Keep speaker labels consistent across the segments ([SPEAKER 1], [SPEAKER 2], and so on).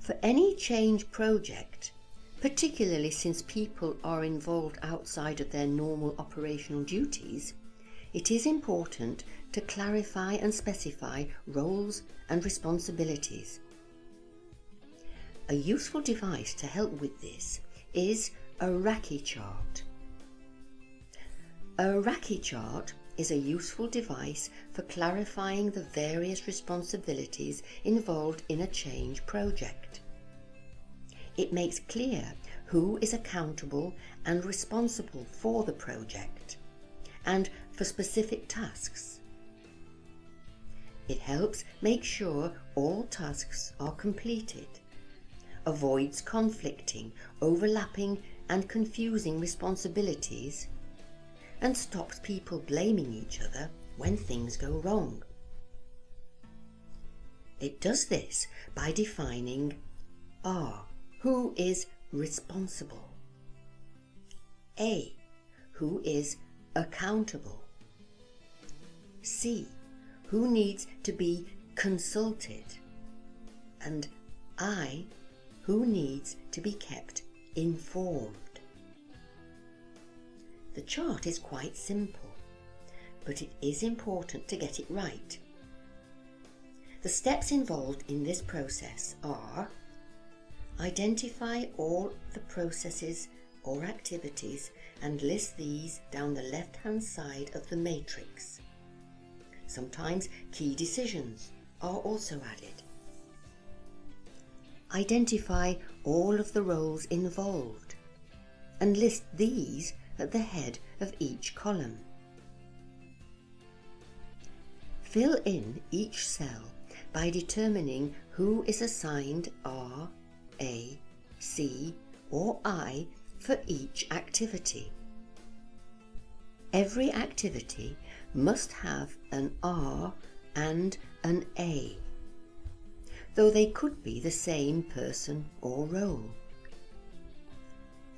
[SPEAKER 1] For any change project, particularly since people are involved outside of their normal operational duties, it is important to clarify and specify roles and responsibilities. A useful device to help with this is a Raki chart. A Raki chart is a useful device for clarifying the various responsibilities involved in a change project. It makes clear who is accountable and responsible for the project and for specific tasks. It helps make sure all tasks are completed, avoids conflicting, overlapping and confusing responsibilities, and stops people blaming each other when things go wrong. It does this by defining R, who is responsible, A, who is accountable, C, who needs to be consulted, and I, who needs to be kept informed. The chart is quite simple, but it is important to get it right. The steps involved in this process are: identify all the processes or activities and list these down the left-hand side of the matrix. Sometimes key decisions are also added. Identify all of the roles involved and list these at the head of each column. Fill in each cell by determining who is assigned R, A, C or I for each activity. Every activity must have an R and an A, though they could be the same person or role.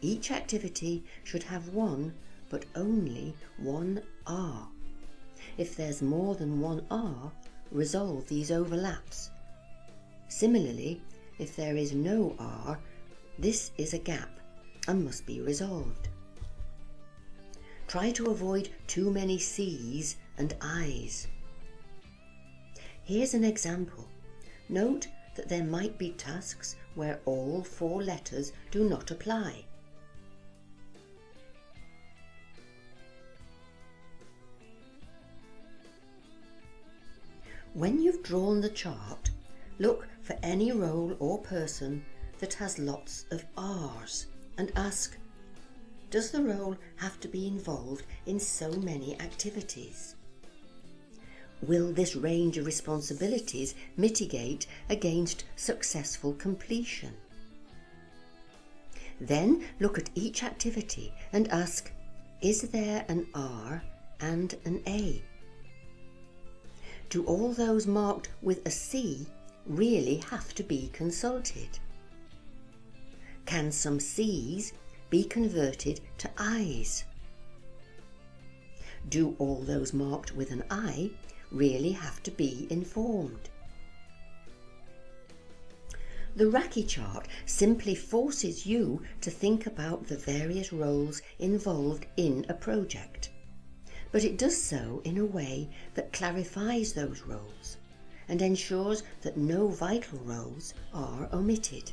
[SPEAKER 1] Each activity should have one, but only one R. If there's more than one R, resolve these overlaps. Similarly, if there is no R, this is a gap and must be resolved. Try to avoid too many C's and I's. Here's an example. Note that there might be tasks where all 4 letters do not apply. When you've drawn the chart, look for any role or person that has lots of R's and ask, does the role have to be involved in so many activities? Will this range of responsibilities mitigate against successful completion? Then look at each activity and ask, is there an R and an A? Do all those marked with a C really have to be consulted? Can some C's be converted to I's? Do all those marked with an I really have to be informed? The Raki chart simply forces you to think about the various roles involved in a project, but it does so in a way that clarifies those roles and ensures that no vital roles are omitted.